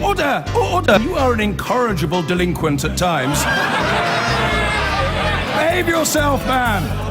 Order! Order! You are an incorrigible delinquent at times. Behave yourself, man!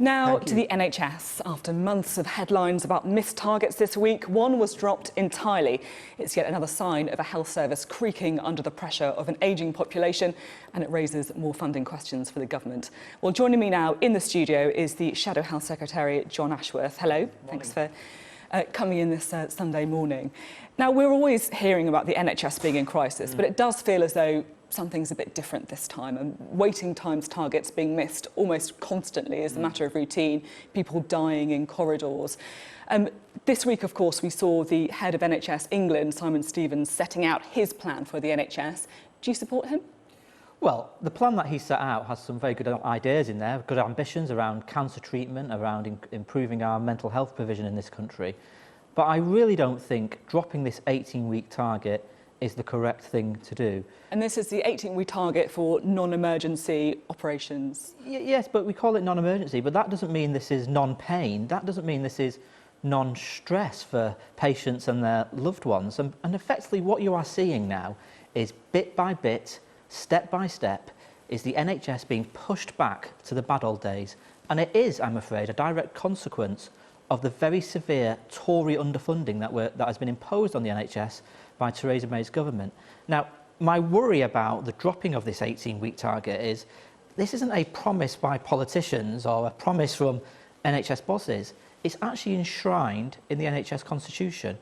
Now to the NHS. After months of headlines about missed targets this week, one was dropped entirely. It's yet another sign of a health service creaking under the pressure of an ageing population, and it raises more funding questions for the government. Well, joining me now in the studio is the Shadow Health Secretary, Jon Ashworth. Hello. Thanks for coming in this Sunday morning. Now, we're always hearing about the NHS being in crisis, but it does feel as though something's a bit different this time, and waiting times targets being missed almost constantly is a matter of routine, people dying in corridors. This week, of course, we saw the head of NHS England, Simon Stevens, setting out his plan for the NHS. Do you support him? Well, the plan that he set out has some very good ideas in there, good ambitions around cancer treatment, around improving our mental health provision in this country. But I really don't think dropping this 18-week target is the correct thing to do. And this is the 18-week target for non-emergency operations? Yes, but we call it non-emergency, but that doesn't mean this is non-pain. That doesn't mean this is non-stress for patients and their loved ones. And effectively what you are seeing now is bit by bit, step by step, is the NHS being pushed back to the bad old days. And it is, I'm afraid, a direct consequence of the very severe Tory underfunding that has been imposed on the NHS by Theresa May's government. Now, my worry about the dropping of this 18-week target is this isn't a promise by politicians or a promise from NHS bosses. It's actually enshrined in the NHS constitution.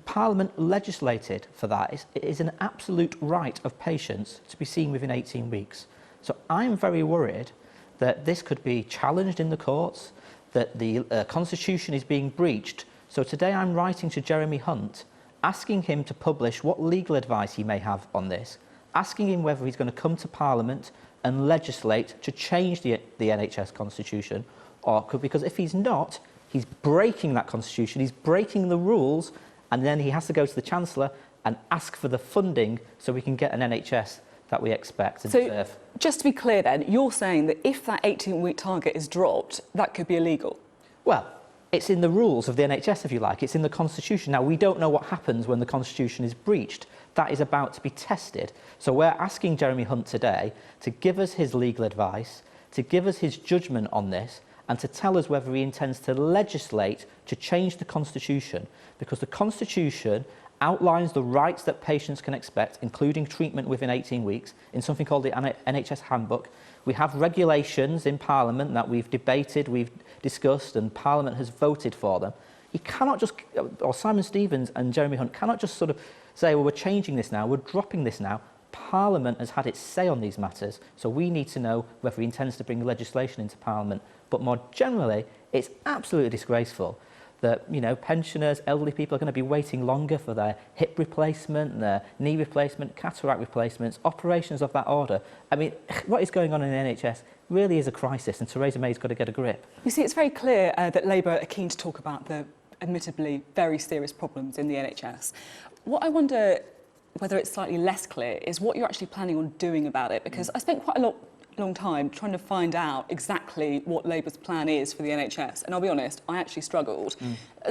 Parliament legislated for that. It is an absolute right of patients to be seen within 18 weeks. So I'm very worried that this could be challenged in the courts, that the constitution is being breached. So today I'm writing to Jeremy Hunt, asking him to publish what legal advice he may have on this, asking him whether he's going to come to Parliament and legislate to change the NHS constitution, because if he's not, he's breaking that constitution, he's breaking the rules, and then he has to go to the Chancellor and ask for the funding so we can get an NHS that we expect and deserve. So, just to be clear then, you're saying that if that 18-week target is dropped, that could be illegal? Well, it's in the rules of the NHS, if you like. It's in the Constitution. Now, we don't know what happens when the Constitution is breached. That is about to be tested. So we're asking Jeremy Hunt today to give us his legal advice, to give us his judgment on this, and to tell us whether he intends to legislate to change the Constitution, because the Constitution outlines the rights that patients can expect, including treatment within 18 weeks, in something called the NHS Handbook. We have regulations in Parliament that we've debated, we've discussed, and Parliament has voted for them. You cannot just, or Simon Stevens and Jeremy Hunt cannot just sort of say, well, we're changing this now, we're dropping this now. Parliament has had its say on these matters, so we need to know whether he intends to bring legislation into Parliament. But more generally, it's absolutely disgraceful that, you know, pensioners, elderly people are going to be waiting longer for their hip replacement, their knee replacement, cataract replacements, operations of that order. I mean, what is going on in the NHS really is a crisis, and Theresa May's got to get a grip. You see, it's very clear that Labour are keen to talk about the admittedly very serious problems in the NHS. What I wonder whether it's slightly less clear is what you're actually planning on doing about it, because I spent quite a long time trying to find out exactly what Labour's plan is for the NHS, and I'll be honest, I actually struggled.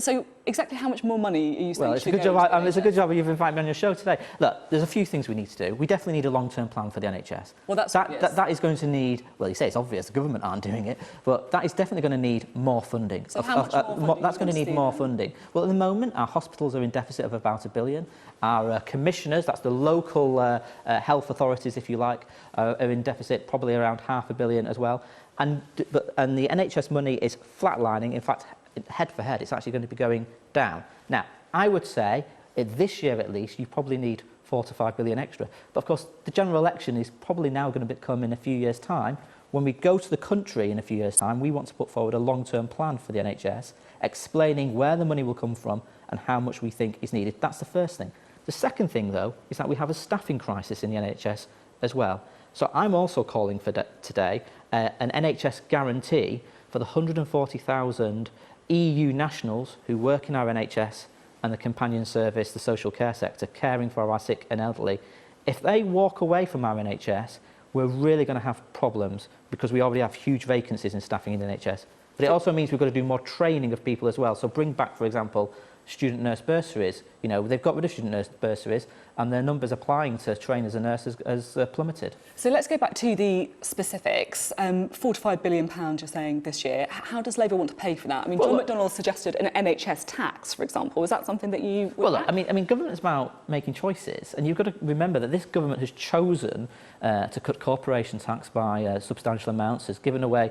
So exactly how much more money are you saying? Well, it's a good job. It's a good job you've invited me on your show today. Look, there's a few things we need to do. We definitely need a long-term plan for the NHS. Well, that's obvious. That is going to need. Well, you say it's obvious. The government aren't doing it, but that is definitely going to need more funding. So how much more funding? That's going to need more funding. Well, at the moment, our hospitals are in deficit of about £1 billion. Our commissioners, that's the local health authorities, if you like, are in deficit probably around £500 million as well. And the NHS money is flatlining. In fact, head for head, it's actually going to be going down. Now, I would say this year at least, you probably need £4 to £5 billion extra. But of course, the general election is probably now going to come in a few years' time. When we go to the country in a few years' time, we want to put forward a long-term plan for the NHS, explaining where the money will come from and how much we think is needed. That's the first thing. The second thing, though, is that we have a staffing crisis in the NHS as well. So I'm also calling for today an NHS guarantee for the 140,000 EU nationals who work in our NHS and the companion service, the social care sector, caring for our sick and elderly If they walk away from our NHS, we're really going to have problems because we already have huge vacancies in staffing in the NHS. But it also means we've got to do more training of people as well. So bring back, for example, student nurse bursaries. You know, they've got rid of student nurse bursaries and their numbers applying to trainers and nurses has plummeted. So let's go back to the specifics. £4 to £5 billion you're saying this year. How does Labour want to pay for that? I mean, John McDonnell suggested an NHS tax, for example. Is that something that you would Well, I mean, government is about making choices, and you've got to remember that this government has chosen to cut corporation tax by substantial amounts, has given away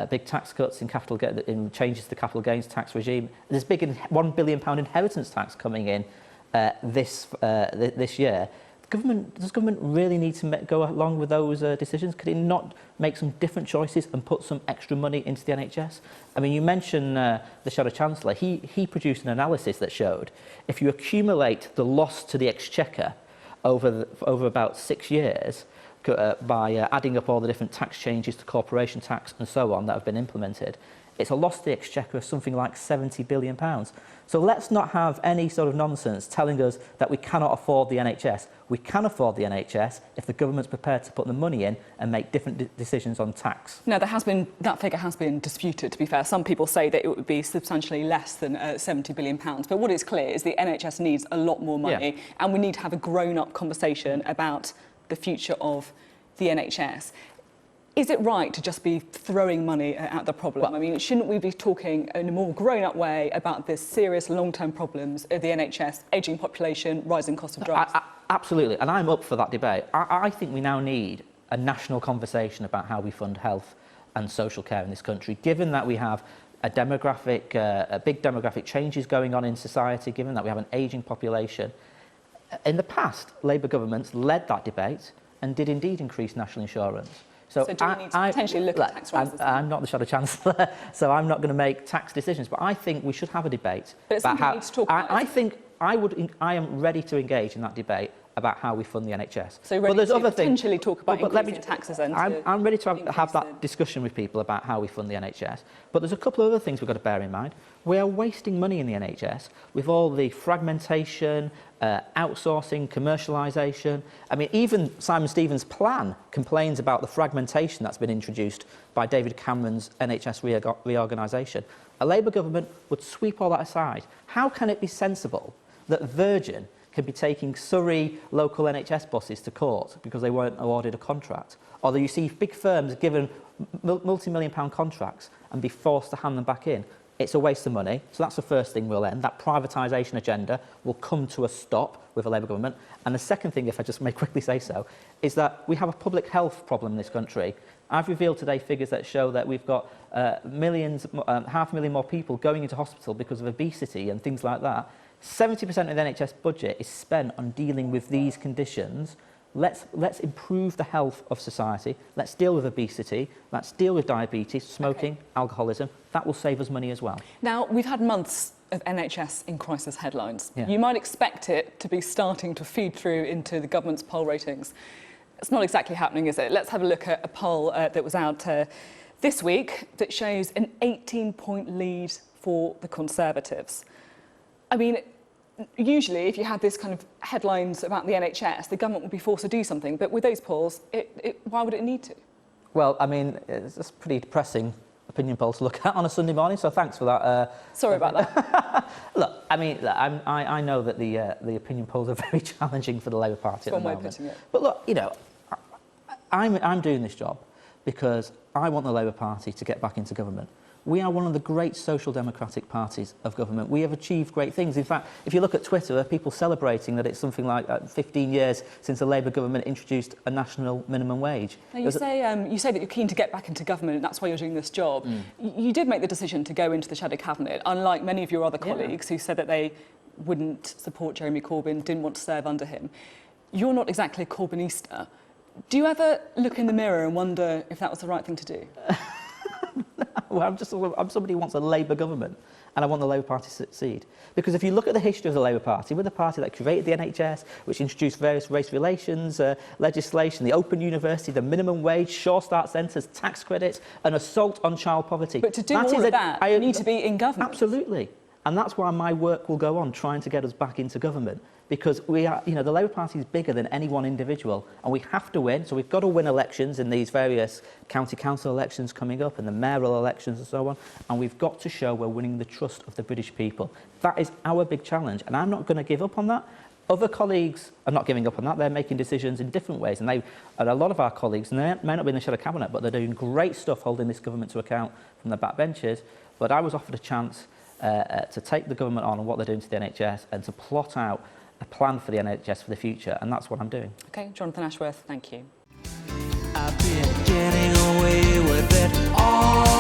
big tax cuts in changes to the capital gains tax regime. There's big £1 billion inheritance tax coming in this year. Does government really need to go along with those decisions? Could it not make some different choices and put some extra money into the NHS? I mean, you mentioned the Shadow Chancellor. He produced an analysis that showed if you accumulate the loss to the Exchequer over about 6 years by adding up all the different tax changes to corporation tax and so on that have been implemented, it's a loss to the Exchequer of something like £70 billion. So let's not have any sort of nonsense telling us that we cannot afford the NHS. We can afford the NHS if the government's prepared to put the money in and make different decisions on tax. Now, that figure has been disputed, to be fair. Some people say that it would be substantially less than £70 billion. But what is clear is the NHS needs a lot more money, and we need to have a grown-up conversation about the future of the NHS. Is it right to just be throwing money at the problem? Well, I mean, shouldn't we be talking in a more grown-up way about the serious long-term problems of the NHS, ageing population, rising cost of drugs? Absolutely, and I'm up for that debate. I think we now need a national conversation about how we fund health and social care in this country, given that we have a big demographic changes going on in society, given that we have an ageing population. In the past, Labour governments led that debate and did indeed increase national insurance. So do we need to potentially look at tax rises? I'm not the Shadow Chancellor, so I'm not going to make tax decisions, but I think we should have a debate. But it's something we need to talk about. I am ready to engage in that debate about how we fund the NHS. So ready to potentially talk about increasing taxes and I'm ready to have that discussion with people about how we fund the NHS. But there's a couple of other things we've got to bear in mind. We are wasting money in the NHS with all the fragmentation, outsourcing, commercialisation. I mean, even Simon Stevens' plan complains about the fragmentation that's been introduced by David Cameron's NHS reorganisation. A Labour government would sweep all that aside. How can it be sensible that Virgin can be taking Surrey local NHS buses to court because they weren't awarded a contract? Or that you see big firms given multi-million-pound contracts and be forced to hand them back in? It's a waste of money. So that's the first thing we'll end. That privatisation agenda will come to a stop with a Labour government. And the second thing, if I just may quickly say so, is that we have a public health problem in this country. I've revealed today figures that show that we've got 500,000 more people going into hospital because of obesity and things like that. 70% of the NHS budget is spent on dealing with these conditions. Let's improve the health of society. Let's deal with obesity. Let's deal with diabetes, smoking, alcoholism. That will save us money as well. Now, we've had months of NHS in crisis headlines. Yeah. You might expect it to be starting to feed through into the government's poll ratings. It's not exactly happening, is it? Let's have a look at a poll that was out this week that shows an 18-point lead for the Conservatives. I mean, usually if you had this kind of headlines about the NHS, the government would be forced to do something. But with those polls, why would it need to? Well, I mean, it's a pretty depressing opinion poll to look at on a Sunday morning, so thanks for that. Sorry about that. Look, I mean, I know that the opinion polls are very challenging for the Labour Party at the moment. That's one way of putting it. But look, you know, I'm doing this job because I want the Labour Party to get back into government. We are one of the great social democratic parties of government. We have achieved great things. In fact, if you look at Twitter, there are people celebrating that it's something like 15 years since the Labour government introduced a national minimum wage. Now, you say that you're keen to get back into government, and that's why you're doing this job. You did make the decision to go into the shadow cabinet, unlike many of your other colleagues who said that they wouldn't support Jeremy Corbyn, didn't want to serve under him. You're not exactly a Corbynista. Do you ever look in the mirror and wonder if that was the right thing to do? Well, I'm somebody who wants a Labour government, and I want the Labour Party to succeed. Because if you look at the history of the Labour Party, we're the party that created the NHS, which introduced various race relations legislation, the Open University, the minimum wage, Sure Start centres, tax credits, and assault on child poverty. But to do all of that, you need to be in government. Absolutely. And that's why my work will go on, trying to get us back into government. Because we are, you know, the Labour Party is bigger than any one individual, and we have to win. So we've got to win elections in these various county council elections coming up and the mayoral elections and so on. And we've got to show we're winning the trust of the British people. That is our big challenge, and I'm not going to give up on that. Other colleagues are not giving up on that. They're making decisions in different ways. And a lot of our colleagues, and they may not be in the shadow cabinet, but they're doing great stuff holding this government to account from the backbenches. But I was offered a chance to take the government on and what they're doing to the NHS and to plot out a plan for the NHS for the future, and that's what I'm doing. OK, Jonathan Ashworth, thank you. I've been getting away with it all